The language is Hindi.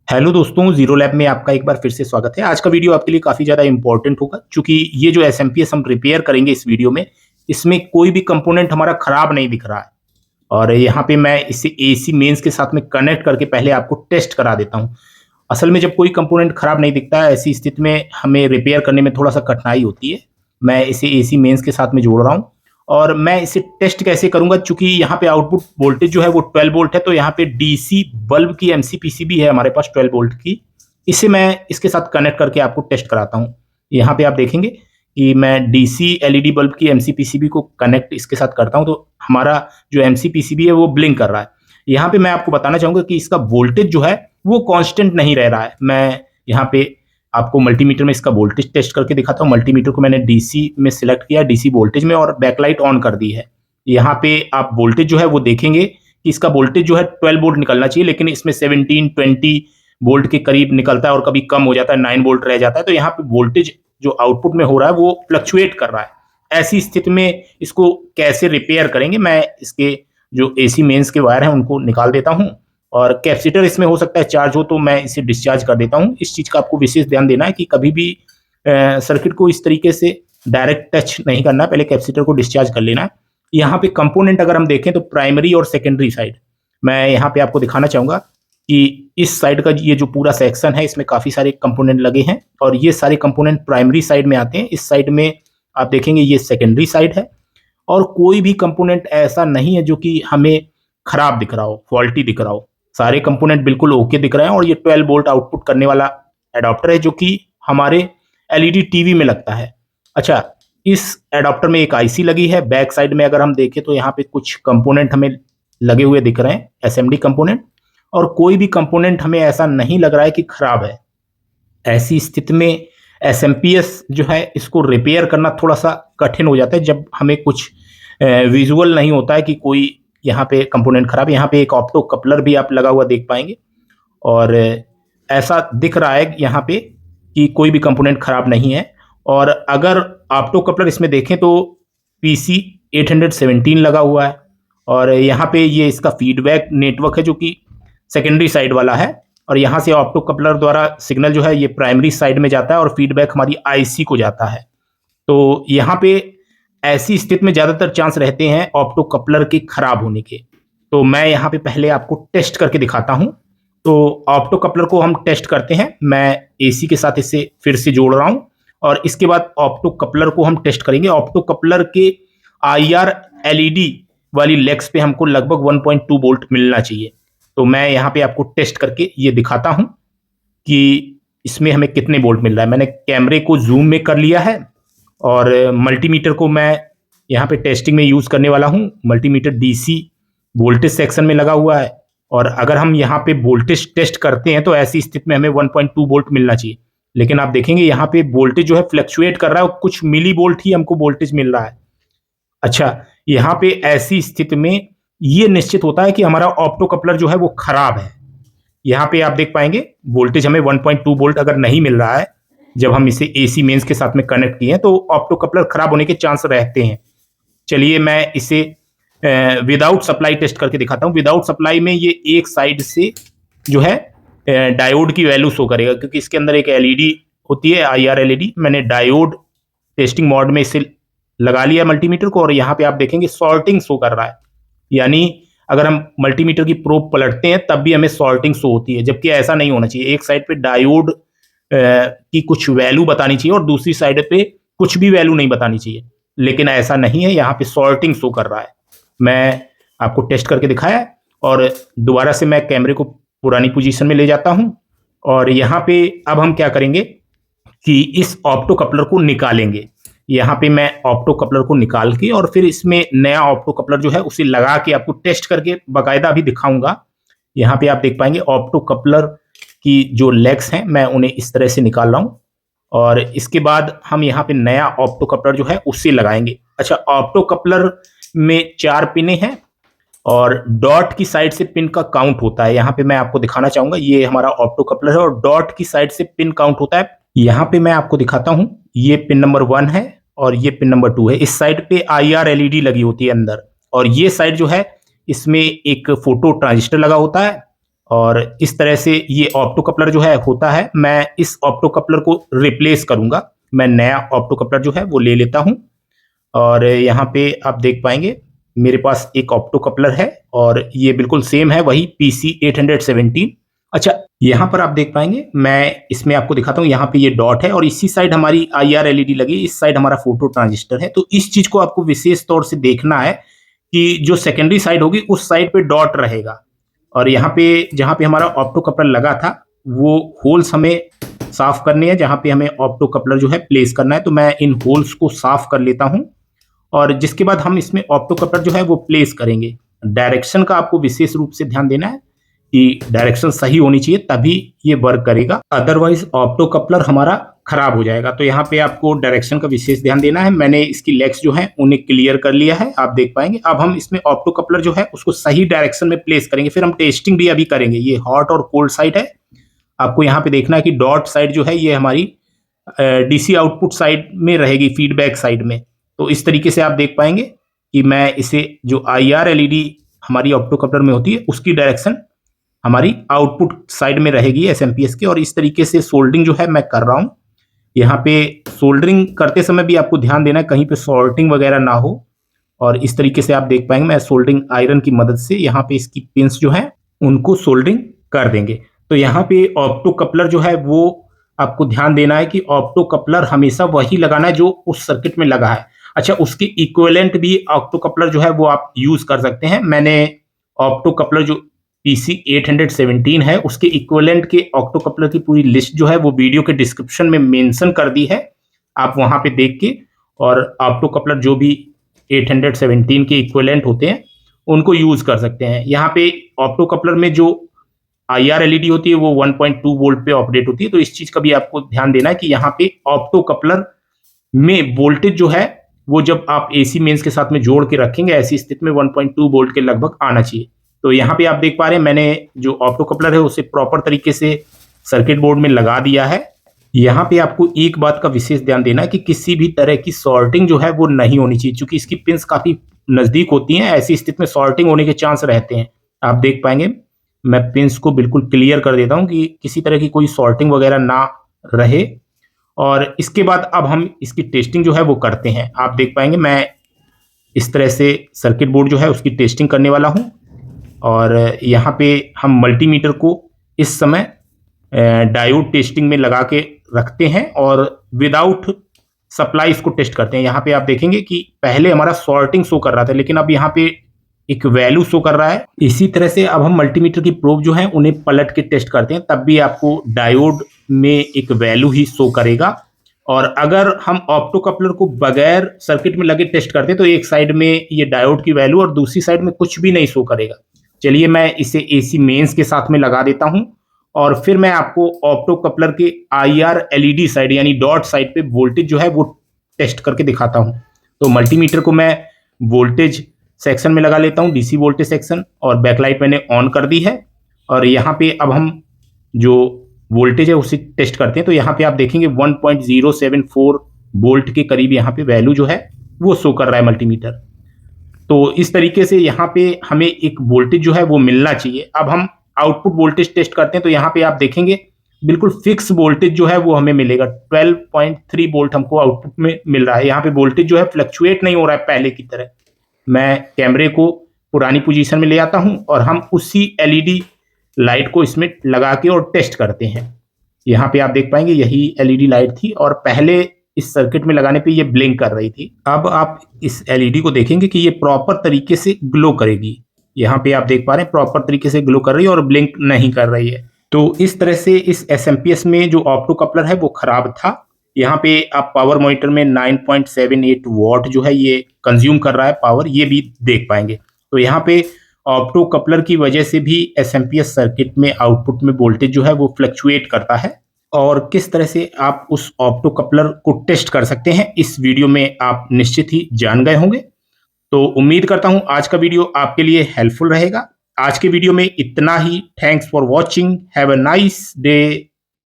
हेलो दोस्तों, जीरो लैब में आपका एक बार फिर से स्वागत है। आज का वीडियो आपके लिए काफ़ी ज़्यादा इंपॉर्टेंट होगा क्योंकि ये जो एसएमपीएस हम रिपेयर करेंगे इस वीडियो में, इसमें कोई भी कंपोनेंट हमारा खराब नहीं दिख रहा है। और यहाँ पे मैं इसे एसी मेंस के साथ में कनेक्ट करके पहले आपको टेस्ट करा देता हूँ। असल में जब कोई कंपोनेंट खराब नहीं दिखता है, ऐसी स्थिति में हमें रिपेयर करने में थोड़ा सा कठिनाई होती है। मैं इसे एसी मेंस के साथ में जोड़ रहा हूँ और मैं इसे टेस्ट कैसे करूंगा, चूंकि यहाँ पे आउटपुट वोल्टेज जो है वो 12 वोल्ट है, तो यहाँ पे डीसी बल्ब की एमसीपीसीबी है हमारे पास 12 वोल्ट की। इसे मैं इसके साथ कनेक्ट करके आपको टेस्ट कराता हूँ। यहाँ पे आप देखेंगे कि मैं डीसी एलईडी बल्ब की एमसीपीसीबी को कनेक्ट इसके साथ करता हूँ, तो हमारा जो एमसीपीसीबी है वो ब्लिंक कर रहा है। यहाँ पे मैं आपको बताना चाहूंगा कि इसका वोल्टेज जो है वो कांस्टेंट नहीं रह रहा है। मैं यहाँ पे आपको मल्टीमीटर में इसका वोल्टेज टेस्ट करके दिखाता हूँ। मल्टीमीटर को मैंने डीसी में सिलेक्ट किया, डीसी वोल्टेज में, और बैकलाइट ऑन कर दी है। यहाँ पे आप वोल्टेज जो है वो देखेंगे कि इसका वोल्टेज जो है 12 वोल्ट निकलना चाहिए, लेकिन इसमें 17-20 वोल्ट के करीब निकलता है और कभी कम हो जाता है, 9 वोल्ट रह जाता है। तो यहाँ पे वोल्टेज जो आउटपुट में हो रहा है वो फ्लक्चुएट कर रहा है। ऐसी स्थिति में इसको कैसे रिपेयर करेंगे, मैं इसके जो एसी मेंस के वायर हैं उनको निकाल देता हूँ, और कैपेसिटर इसमें हो सकता है चार्ज हो, तो मैं इसे डिस्चार्ज कर देता हूँ। इस चीज़ का आपको विशेष ध्यान देना है कि कभी भी सर्किट को इस तरीके से डायरेक्ट टच नहीं करना है, पहले कैपेसिटर को डिस्चार्ज कर लेना है। यहाँ पे कंपोनेंट अगर हम देखें तो प्राइमरी और सेकेंडरी साइड, मैं यहाँ पे आपको दिखाना चाहूँगा कि इस साइड का ये जो पूरा सेक्शन है इसमें काफ़ी सारे कंपोनेंट लगे हैं, और ये सारे कंपोनेंट प्राइमरी साइड में आते हैं। इस साइड में आप देखेंगे ये सेकेंडरी साइड है, और कोई भी कंपोनेंट ऐसा नहीं है जो कि हमें खराब दिख रहा हो, फॉल्टी दिख रहा हो। सारे कंपोनेंट बिल्कुल ओके दिख रहे हैं, और ये 12 वोल्ट आउटपुट करने वाला एडाप्टर है जो कि हमारे एलईडी टीवी में लगता है। अच्छा, इस एडाप्टर में एक आईसी लगी है। बैक साइड में अगर हम देखें तो यहाँ पे कुछ कंपोनेंट हमें लगे हुए दिख रहे हैं, एसएमडी कंपोनेंट, और कोई भी कंपोनेंट हमें ऐसा नहीं लग रहा है कि खराब है। ऐसी स्थिति में एसएमपीएस जो है इसको रिपेयर करना थोड़ा सा कठिन हो जाता है, जब हमें कुछ विजुअल नहीं होता है कि कोई यहाँ पे कंपोनेंट खराब है। यहाँ पे एक ऑप्टो कपलर भी आप लगा हुआ देख पाएंगे, और ऐसा दिख रहा है यहाँ पे कि कोई भी कंपोनेंट खराब नहीं है। और अगर ऑप्टो कपलर इसमें देखें तो पीसी 817 लगा हुआ है, और यहाँ पे ये इसका फीडबैक नेटवर्क है जो कि सेकेंडरी साइड वाला है, और यहाँ से ऑप्टो कपलर द्वारा सिग्नल जो है ये प्राइमरी साइड में जाता है और फीडबैक हमारी आईसी को जाता है। तो यहाँ पे ऐसी स्थिति में ज़्यादातर चांस रहते हैं ऑप्टो कपलर के खराब होने के। तो मैं यहाँ पे पहले आपको टेस्ट करके दिखाता हूँ। तो ऑप्टो कपलर को हम टेस्ट करते हैं। मैं एसी के साथ इसे फिर से जोड़ रहा हूँ, और इसके बाद ऑप्टो कपलर को हम टेस्ट करेंगे। ऑप्टो कपलर के आईआर एलईडी वाली लेग्स पे हमको लगभग 1.2 वोल्ट मिलना चाहिए। तो मैं यहाँ पे आपको टेस्ट करके ये दिखाता हूँ कि इसमें हमें कितने वोल्ट मिल रहा है। मैंने कैमरे को जूम में कर लिया है, और मल्टीमीटर को मैं यहाँ पे टेस्टिंग में यूज़ करने वाला हूँ। मल्टीमीटर डीसी वोल्टेज सेक्शन में लगा हुआ है, और अगर हम यहाँ पे वोल्टेज टेस्ट करते हैं तो ऐसी स्थिति में हमें 1.2 वोल्ट मिलना चाहिए। लेकिन आप देखेंगे यहाँ पे वोल्टेज जो है फ्लक्चुएट कर रहा है, कुछ मिली वोल्ट ही हमको वोल्टेज मिल रहा है। अच्छा, यहाँ पे ऐसी स्थिति में ये निश्चित होता है कि हमारा ऑप्टो कपलर जो है वो खराब है। यहाँ पे आप देख पाएंगे वोल्टेज हमें 1.2 वोल्ट अगर नहीं मिल रहा है जब हम इसे एसी मेंस के साथ में कनेक्ट किए हैं, तो ऑप्टो कपलर खराब होने के चांस रहते हैं। चलिए मैं इसे विदाउट सप्लाई टेस्ट करके दिखाता हूँ। विदाउट सप्लाई में ये एक साइड से जो है डायोड की वैल्यू शो करेगा, क्योंकि इसके अंदर एक एलईडी होती है, आईआर एलईडी। मैंने डायोड टेस्टिंग मोड में इसे लगा लिया मल्टीमीटर को, और यहाँ पे आप देखेंगे सॉर्टिंग शो कर रहा है। यानी अगर हम मल्टीमीटर की प्रोब पलटते हैं तब भी हमें सॉर्टिंग शो होती है, जबकि ऐसा नहीं होना चाहिए। एक साइड पे डायोड की कुछ वैल्यू बतानी चाहिए और दूसरी साइड पे कुछ भी वैल्यू नहीं बतानी चाहिए, लेकिन ऐसा नहीं है। यहाँ पे सॉर्टिंग शो कर रहा है। मैं आपको टेस्ट करके दिखाया, और दोबारा से मैं कैमरे को पुरानी पोजीशन में ले जाता हूँ, और यहाँ पे अब हम क्या करेंगे कि इस ऑप्टो कपलर को निकालेंगे। यहाँ पे मैं ऑप्टो कपलर को निकाल के और फिर इसमें नया ऑप्टो कपलर जो है उसे लगा के आपको टेस्ट करके बाकायदा अभी दिखाऊंगा। यहाँ पे आप देख पाएंगे ऑप्टो कपलर की जो लेग्स हैं मैं उन्हें इस तरह से निकाल रहा हूँ, और इसके बाद हम यहाँ पे नया ऑप्टो कपलर जो है उससे लगाएंगे। अच्छा, ऑप्टो कपलर में 4 पिने हैं, और डॉट की साइड से पिन का काउंट होता है। यहाँ पे मैं आपको दिखाना चाहूंगा, ये हमारा ऑप्टो कपलर है और डॉट की साइड से पिन काउंट होता है। यहाँ पे मैं आपको दिखाता हूँ, ये पिन नंबर 1 है और ये पिन नंबर 2 है। इस साइड पे आईआर एलईडी लगी होती है अंदर, और ये साइड जो है इसमें एक फोटो ट्रांजिस्टर लगा होता है, और इस तरह से ये ऑप्टो कपलर जो है होता है। मैं इस ऑप्टो कपलर को रिप्लेस करूंगा, मैं नया ऑप्टो कपलर जो है वो ले लेता हूं। और यहाँ पे आप देख पाएंगे मेरे पास एक ऑप्टो कपलर है और ये बिल्कुल सेम है, वही PC817। अच्छा, यहाँ पर आप देख पाएंगे, मैं इसमें आपको दिखाता हूँ। यहाँ पे ये डॉट है और इसी साइड हमारी IR LED लगी, इस साइड हमारा फोटो ट्रांजिस्टर है। तो इस चीज को आपको विशेष तौर से देखना है कि जो सेकेंडरी साइड होगी उस साइड पे डॉट रहेगा। और यहाँ पे जहाँ पे हमारा ऑप्टो कपलर लगा था वो होल्स हमें साफ करने हैं, जहाँ पे हमें ऑप्टो कपलर जो है प्लेस करना है। तो मैं इन होल्स को साफ कर लेता हूँ और जिसके बाद हम इसमें ऑप्टो कपलर जो है वो प्लेस करेंगे। डायरेक्शन का आपको विशेष रूप से ध्यान देना है कि डायरेक्शन सही होनी चाहिए, तभी ये वर्क करेगा, अदरवाइज ऑप्टो कपलर हमारा खराब हो जाएगा। तो यहाँ पे आपको डायरेक्शन का विशेष ध्यान देना है। मैंने इसकी लेग्स जो है उन्हें क्लियर कर लिया है, आप देख पाएंगे। अब हम इसमें ऑप्टो कपलर जो है उसको सही डायरेक्शन में प्लेस करेंगे, फिर हम टेस्टिंग भी अभी करेंगे। ये हॉट और कोल्ड साइड है, आपको यहाँ पे देखना है कि डॉट साइड जो है ये हमारी DC आउटपुट साइड में रहेगी, फीडबैक साइड में। तो इस तरीके से आप देख पाएंगे कि मैं इसे जो IR LED हमारी ऑप्टो कपलर में होती है उसकी डायरेक्शन हमारी आउटपुट साइड में रहेगी SMPS के। और इस तरीके से सोल्डरिंग जो है मैं कर रहा हूँ। यहाँ पे सोल्डरिंग करते समय भी आपको ध्यान देना है कहीं पे सॉल्टिंग वगैरह ना हो। और इस तरीके से आप देख पाएंगे मैं सोल्डरिंग आयरन की मदद से यहाँ पे इसकी पिंस जो है उनको सोल्डरिंग कर देंगे। तो यहाँ पे ऑप्टो कपलर जो है वो आपको ध्यान देना है कि ऑप्टो कपलर हमेशा वही लगाना है जो उस सर्किट में लगा है। अच्छा, उसके इक्विवेलेंट भी ऑप्टो कपलर जो है वो आप यूज कर सकते हैं। मैंने ऑप्टो कपलर जो PC817 है उसके इक्विवेलेंट के ऑप्टो कपलर की पूरी लिस्ट जो है वो वीडियो के डिस्क्रिप्शन में मेंशन कर दी है, आप वहां पे देख के और ऑप्टो कपलर जो भी 817 के इक्विवेलेंट होते हैं उनको यूज कर सकते हैं। यहाँ पे ऑप्टो कपलर में जो IR LED होती है वो 1.2 वोल्ट पे ऑपरेट होती है। तो इस चीज का भी आपको ध्यान देना है कि यहाँ पे ऑप्टो कपलर में वोल्टेज जो है वो जब आप AC मेंस के साथ में जोड़ के रखेंगे ऐसी स्थिति में 1.2 वोल्ट के लगभग आना चाहिए। तो यहाँ पे आप देख पा रहे हैं मैंने जो ऑप्टो कपलर है उसे प्रॉपर तरीके से सर्किट बोर्ड में लगा दिया है। यहाँ पे आपको एक बात का विशेष ध्यान देना है कि किसी भी तरह की सॉर्टिंग जो है वो नहीं होनी चाहिए, क्योंकि इसकी पिंस काफी नजदीक होती हैं, ऐसी स्थिति में सॉर्टिंग होने के चांस रहते हैं। आप देख पाएंगे मैं पिंस को बिल्कुल क्लियर कर देता हूँ कि किसी तरह की कोई सॉर्टिंग वगैरह ना रहे। और इसके बाद अब हम इसकी टेस्टिंग जो है वो करते हैं। आप देख पाएंगे मैं इस तरह से सर्किट बोर्ड जो है उसकी टेस्टिंग करने वाला हूँ। और यहाँ पे हम मल्टीमीटर को इस समय डायोड टेस्टिंग में लगा के रखते हैं और विदाउट सप्लाई इसको टेस्ट करते हैं। यहाँ पे आप देखेंगे कि पहले हमारा सॉर्टिंग शो कर रहा था लेकिन अब यहाँ पे एक वैल्यू शो कर रहा है। इसी तरह से अब हम मल्टीमीटर की प्रोब जो है उन्हें पलट के टेस्ट करते हैं, तब भी आपको डायोड में एक वैल्यू ही शो करेगा। और अगर हम ऑप्टो कपलर को बगैर सर्किट में लगे टेस्ट करते हैं तो एक साइड में ये डायोड की वैल्यू और दूसरी साइड में कुछ भी नहीं शो करेगा। चलिए मैं इसे AC मेंस के साथ में लगा देता हूं और फिर मैं आपको ऑप्टो कपलर के IR LED साइड यानी डॉट साइड पे वोल्टेज जो है वो टेस्ट करके दिखाता हूं। तो मल्टीमीटर को मैं वोल्टेज सेक्शन में लगा लेता हूं, DC वोल्टेज सेक्शन, और बैकलाइट मैंने ऑन कर दी है। और यहाँ पे अब हम जो वोल्टेज है उसे टेस्ट करते हैं। तो यहाँ पे आप देखेंगे 1.074 वोल्ट के करीब यहाँ पे वैल्यू जो है वो शो कर रहा है मल्टीमीटर। तो इस तरीके से यहाँ पे हमें एक वोल्टेज जो है वो मिलना चाहिए। अब हम आउटपुट वोल्टेज टेस्ट करते हैं। तो यहाँ पे आप देखेंगे बिल्कुल फिक्स वोल्टेज जो है वो हमें मिलेगा, 12.3 वोल्ट हमको आउटपुट में मिल रहा है। यहाँ पे वोल्टेज जो है फ्लक्चुएट नहीं हो रहा है पहले की तरह। मैं कैमरे को पुरानी पोजीशन में ले आता हूँ और हम उसी LED लाइट को इसमें लगा के और टेस्ट करते हैं। यहाँ पे आप देख पाएंगे यही LED लाइट थी और पहले इस सर्किट में लगाने पे ये ब्लिंक कर रही थी। अब आप इस LED को देखेंगे कि ये प्रॉपर तरीके से ग्लो करेगी। यहाँ पे आप देख पा रहे हैं प्रॉपर तरीके से ग्लो कर रही है और ब्लिंक नहीं कर रही है। तो इस तरह से इस SMPS में जो ऑप्टो कपलर है वो खराब था। यहाँ पे आप पावर मॉनिटर में 9.78 वॉट जो है ये कंज्यूम कर रहा है पावर, ये भी देख पाएंगे। तो यहाँ पे ऑप्टो कपलर की वजह से भी SMPS सर्किट में आउटपुट में वोल्टेज जो है वो फ्लक्चुएट करता है। और किस तरह से आप उस ऑप्टो कपलर को टेस्ट कर सकते हैं इस वीडियो में आप निश्चित ही जान गए होंगे। तो उम्मीद करता हूं आज का वीडियो आपके लिए हेल्पफुल रहेगा। आज के वीडियो में इतना ही। Thanks for watching, have a nice day.